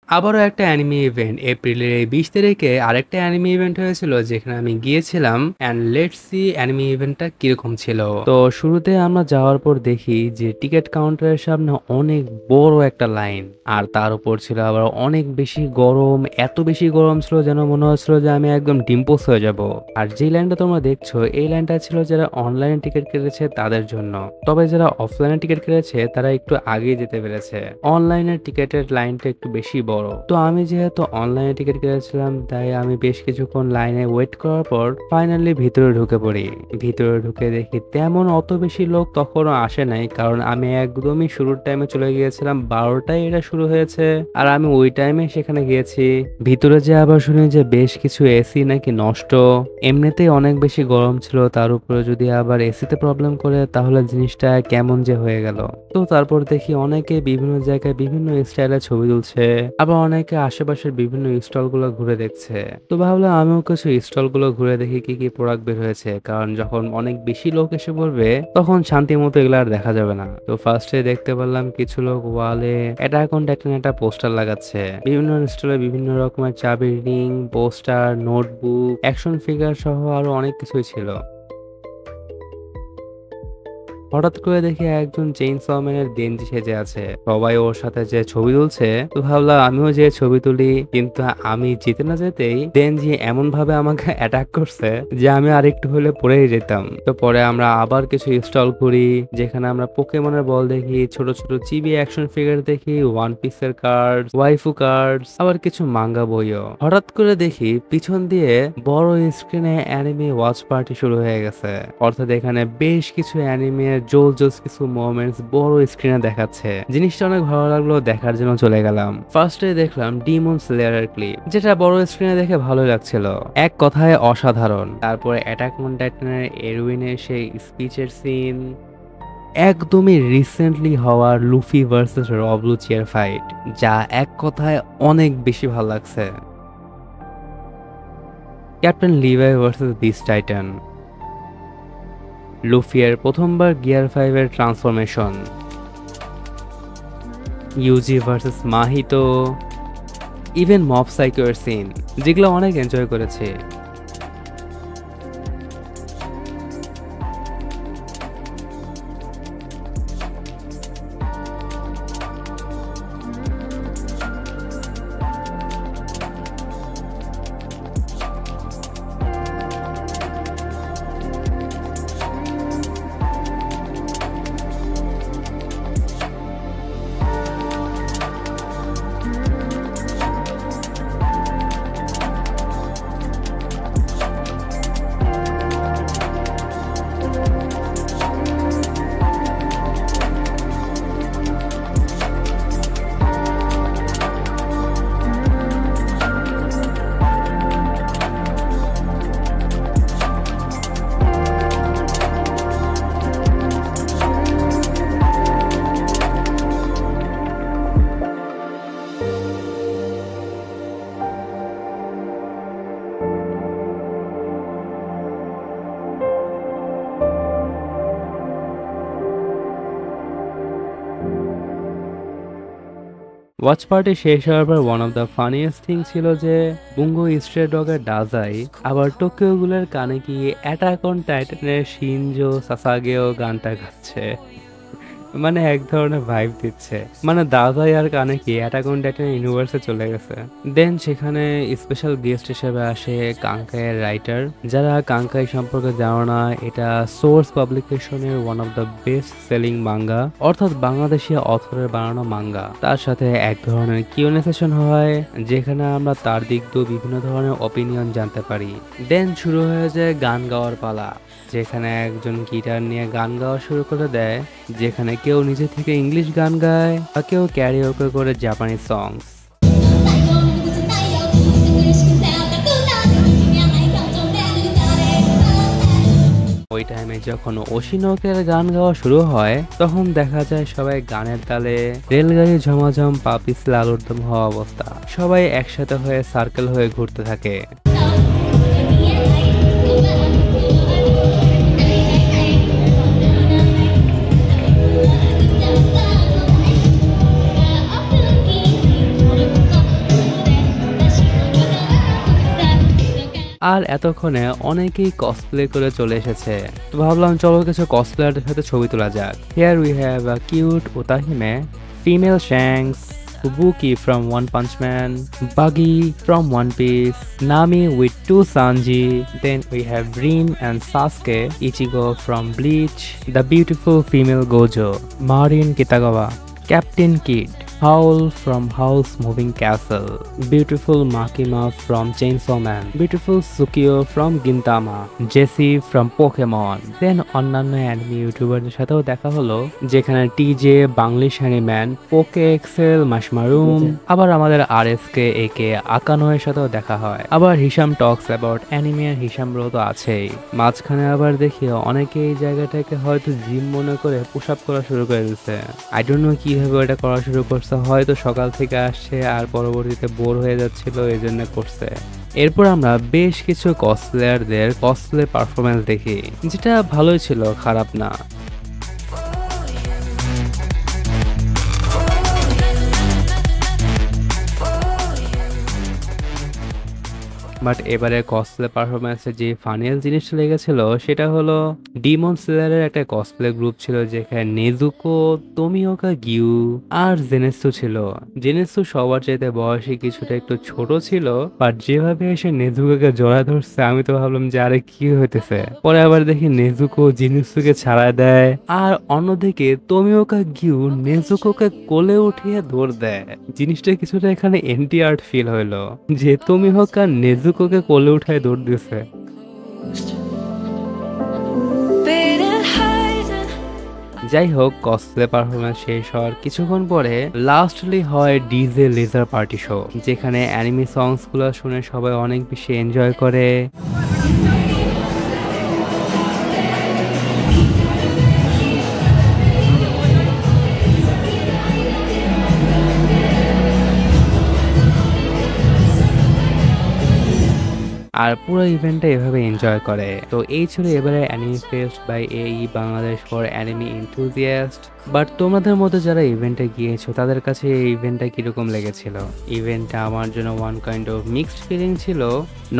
আবারও একটা anime event এপ্রিলের এই 20 তারিখে আরেকটা অ্যানিমে ইভেন্ট হয়েছিল যেখানে আমি গিয়েছিলাম অ্যান্ড লেটস সি অ্যানিমে ইভেন্টটা কিরকম ছিল। তো শুরুতে আমরা যাওয়ার পর দেখি যে টিকিট কাউন্টারের সামনে অনেক বড় একটা লাইন, আর তার উপর ছিল আবার অনেক বেশি গরম, এত বেশি গরম ছিল যেন মনে হচ্ছিল যে আমি একদম ডিম্পোস হয়ে যাব। আর যে লাইনটা তোমরা দেখছো এই লাইনটা ছিল যারা অনলাইনে টিকিট কেটেছে তাদের জন্য, তবে যারা অফলাইনে টিকিট কেটেছে তারা একটু আগে যেতে পেরেছে। অনলাইনের টিকিটের লাইনটা একটু বেশি বড়। তো আমি যেহেতু অনলাইনে টিকিট কেটেছিলাম তাই আমি বেশ কিছুক্ষণ লাইনে ওয়েট করার পর ফাইনালি ভিতরে ঢুকে পড়ি। ভিতরে ঢুকে দেখি তেমন অত বেশি লোক তখনও আসে নাই, কারণ আমি একদমই শুরুর টাইমে চলে গিয়েছিলাম, 12টায় এটা শুরু হয়েছে আর আমি ওই টাইমে সেখানে গিয়েছি। ভিতরে যে আবার শুনি যে বেশ কিছু এসি নাকি নষ্ট, এমনিতেই অনেক বেশি গরম ছিল, তার উপরে যদি আবার এসিতে প্রবলেম করে তাহলে জিনিসটা কেমন যে হয়ে গেল। তো তারপর দেখি অনেকে বিভিন্ন জায়গায় বিভিন্ন স্টাইলে ছবি তুলছে, আবার অনেকে আশেপাশের বিভিন্ন স্টল গুলো ঘুরে দেখছে। তো ভাবলাম আমিও কিছু স্টল গুলো ঘুরে দেখি কি কি প্রোডাক্ট বের হয়েছে, কারণ যখন অনেক বেশি লোক এসে পড়বে তখন শান্তি মতো এগুলো আর দেখা যাবে না। তো ফার্স্টে দেখতে পারলাম কিছু লোক ওয়ালে অ্যাটাক অন টাইটান একটা পোস্টার লাগাচ্ছে। বিভিন্ন স্টলে বিভিন্ন রকমের চাবির ring, poster, notebook, action figure সহ আরো অনেক কিছুই ছিল। হঠাৎ করে দেখি একজন চেইনসঅ ম্যানের দেনজি সেজে আছে, সবাই ওর সাথে যে ছবি তুলছে। তো ভাবলাম আমিও যে ছবি তুলি, কিন্তু আমি যেতে না যেতেই দেনজি এমন ভাবে আমাকে অ্যাটাক করছে যে আমি আরেকটু হলে পড়েই যেতাম। তো পরে আমরা আবার কিছু স্টল করি যেখানে আমরা পোকেমনের বল দেখি, ছোট ছোট চিবি অ্যাকশন ফিগার দেখি, ওয়ান পিসের কার্ড, ওয়াইফু কার্ডস, আবার কিছু মাঙ্গা বইও। হঠাৎ করে দেখি পিছন দিয়ে বড় স্ক্রিনে অ্যানিমে ওয়াচ পার্টি শুরু হয়ে গেছে, অর্থাৎ এখানে বেশ কিছু অ্যানিমে জোস কিছু মোমেন্টস বড় স্ক্রিনে দেখাচ্ছে। জিনিসটা অনেক ভালো লাগলো, দেখার জন্য চলে গেলাম। ফার্স্টে দেখলাম ডিমন স্লেয়ারের ক্লিপ, যেটা বড় স্ক্রিনে দেখে ভালোই লাগছিল, এক কথায় অসাধারণ। তারপরে অ্যাটাক অন টাইটানের এরউইনের সেই স্পিচের সিন, একদমই রিসেন্টলি হওয়ার লুফি ভার্সেস রব লুচিয়ার ফাইট, যা এক কথায় অনেক বেশি ভালো লাগছে। Captain Levi versus beast titan, লুফিয়ার প্রথমবার গিয়ার 5 এর transformation, Yuji versus Mahito, even Mob সাইকোর সিন, যেগুলো অনেক এনজয় করেছে। ওয়াচ পার্টি শেষ হওয়ার পর one of the funniest thing ছিল যে বুঙ্গো স্ট্রে ডগের ডাজাই আবার টোকিও গুলের কানে গিয়ে অ্যাটাক অন টাইটানের শিনজো সাসাগেও গানটা গাচ্ছে, মানে এক ধরনের ভাইব দিচ্ছে, মানে দাদাই আর কানে কি অ্যাটাক অন টাইটান ইউনিভার্সে চলে গেছে। দেন সেখানে স্পেশাল গেস্ট হিসেবে আসে কাঙ্কাইয়ের রাইটার। যারা কাঙ্কাই সম্পর্কে জানো না, এটা সোর্স পাবলিকেশনের one of the best selling manga, অর্থাৎ বাংলাদেশি অথরের বানানো মাঙ্গা। তার সাথে এক ধরনের কিউএনএ সেশন হয় যেখানে আমরা তার দিক দিয়ে বিভিন্ন ধরনের অপিনিয়ন জানতে পারি। দেন শুরু হয়ে যায় গান গাওয়ার পালা, যেখানে একজন গিটার নিয়ে গান গাওয়া শুরু করে দেয়, যেখানে কেউ নিজে থেকে ইংলিশ গান গায় বা কেউ ক্যারিওকে করে জাপানি সংস। ওই টাইমে যখন ওশিনোকের গান গাওয়া শুরু হয় তখন দেখা যায় সবাই গানের তালে রেলগাড়ি ঝমাঝম পা পিছলে আলুর দম হওয়া অবস্থা, সবাই একসাথে হয়ে সার্কেল হয়ে ঘুরতে থাকে। আর এতক্ষণে অনেকেই কসপ্লে করে চলে এসেছে, তো ভাবলাম চলো কিছু কসপ্লেয়ারদের সাথে ছবি তোলা যাক। Here we have a cute Otahime, female Shanks, Fubuki from One Punch Man, Buggy from One Piece, Nami with two Sanji, then we have Rin and Sasuke, Ichigo from Bleach, the beautiful female Gojo, Marin Kitagawa, Captain Kid, Howl from Howl's Moving Castle, beautiful Makima from Chainsaw Man, beautiful Tsukio from Gintama, Jessie from Pokemon, then অন্যান্য anime ইউটিউবারদের সাথেও দেখা হলো, যেখানে TJ, Banglish অ্যানিম্যান, পোকে Excel, মাশমারুম, আবার আমাদের RSK একে আকানোয়ের সাথেও দেখা হয়। আবার হিসাম টক্স অ্যাবাউট অ্যানিমে আর হিসাম ব্রো তো আছেই। মাঝখানে আবার দেখি অনেকে এই জায়গাটাকে হয়তো জিম মনে করে পুশ আপ করা শুরু করে দিচ্ছে। আই ডোন্ট নো কিভাবে এটা করা শুরু করছে, হয়তো সকাল থেকে আসছে আর পরবর্তীতে বোর হয়ে যাচ্ছিল এই জন্য করছে। এরপর আমরা বেশ কিছু কসপ্লেয়ারদের কসপ্লে পারফরমেন্স দেখি, যেটা ভালোই ছিল, খারাপ না। বাট এবারে কসপ্লে পারফরমেন্সে যে ফানিয়াল জিনিসটা লেগেছিল সেটা হলো ডিমন স্লেয়ারের একটা কসপ্লে গ্রুপ ছিল, যেখানে নেজুকো, তোমিওকা গিউ আর জেনেসু ছিল। জেনেসু সবার চাইতে বয়সে কিছুটা একটু ছোট ছিল, বাট যেভাবে এসে নেজুকোকে জড়া ধরছে আমি তো ভাবলাম যে আরে কি হইতেছে। পরে আবার দেখি নেজুকো জেনেসুকে ছাড়া দেয়, আর অন্যদিকে তোমিওকা গিউ নেজুকোকে কোলে উঠিয়ে দৌড় দেয়। জিনিসটা কিছুটা এখানে এন্টি আর্ট ফিল হইলো, যে তোমিওকা নেজুকোকে কোলে উঠায় দৌড় দিয়েছে। যাই হোক, কসপ্লে পারফরমেন্স শেষ হওয়ার কিছুক্ষণ পরে লাস্টলি হয় ডিজে লেজার পার্টি শো, যেখানে অ্যানিমে সংস গুলো শুনে সবাই অনেক বেশি এনজয় করে। আর পুরো ইভেন্টটা এভাবে এনজয় করে। তো এই ছিল এবারে anime fest by AE Bangladesh for anime enthusiast. But তোমাদের মধ্যে যারা ইভেন্টে গিয়েছো তাদের কাছে এই ইভেন্টটা কিরকম লেগেছিল? ইভেন্টটা আমার জন্য one kind of mixed feeling ছিল।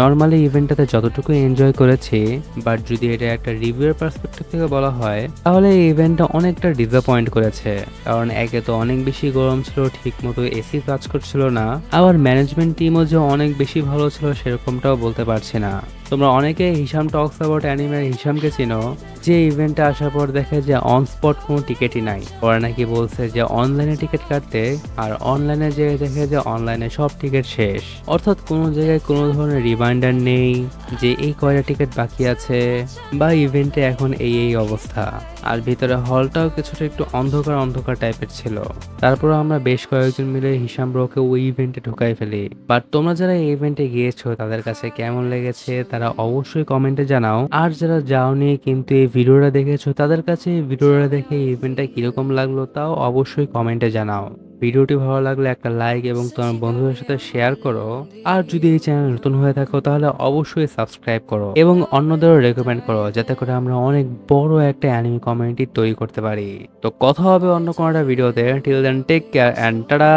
নর্মালি ইভেন্টটাতে যতটুকু এনজয় করেছি, বাট যদি এটা একটা রিভিউয়ের পার্সপেক্টিভ থেকে বলা হয় তাহলে এই ইভেন্টটা অনেকটা ডিসঅ্যাপয়েন্ট করেছে। কারণ একে তো অনেক বেশি গরম ছিল, ঠিক মতো এসি কাজ করছিল না, আবার ম্যানেজমেন্ট টিমও যে অনেক বেশি ভালো ছিল সেরকমটাও বলতে পারছি না। তোমরা অনেকে হিসাম টক্স অ্যাবাউট অ্যানিমে হিসামকে চিনো, যে ইভেন্টে আসার পর দেখে যে অন স্পট কোনো টিকিটই নাই। ওরা নাকি বলছে যে অনলাইনে টিকিট কাটতে, আর অনলাইনে যে দেখে যে অনলাইনে সব টিকিট শেষ, অর্থাৎ কোনো জায়গায় কোনো ধরনের রিমাইন্ডার নেই যে এই কয়টা টিকিট বাকি আছে বা ইভেন্টে এখন এই অবস্থা। আর ভিতরে হলটাও কিছুটা একটু অন্ধকার অন্ধকার টাইপের ছিল। তারপর আমরা বেশ কয়েকজন মিলে হিসাম ব্রোকে ওই ইভেন্টে ঢুকাই ফেলি। বাট তোমরা যারা এই ইভেন্টে গিয়েছো তাদের কাছে কেমন লেগেছে তারা অবশ্যই কমেন্টে জানাও। আর যারা যাওনি কিন্তু এই ভিডিওটা দেখেছো তাদের কাছে এই ভিডিওটা দেখে এই ইভেন্টটা কিরকম লাগলো তাও অবশ্যই কমেন্টে জানাও। ভিডিওটি ভালো লাগলে একটা লাইক এবং তোমার বন্ধুদের সাথে শেয়ার করো। আর যদি এই চ্যানেল নতুন হয়ে থাকো তাহলে অবশ্যই সাবস্ক্রাইব করো এবং অন্যদেরও রেকমেন্ড করো, যাতে করে আমরা অনেক বড় একটা অ্যানিমে কমিউনিটি তৈরি করতে পারি। তো কথা হবে অন্য কোনো একটা ভিডিওতে। Till then take care and tata.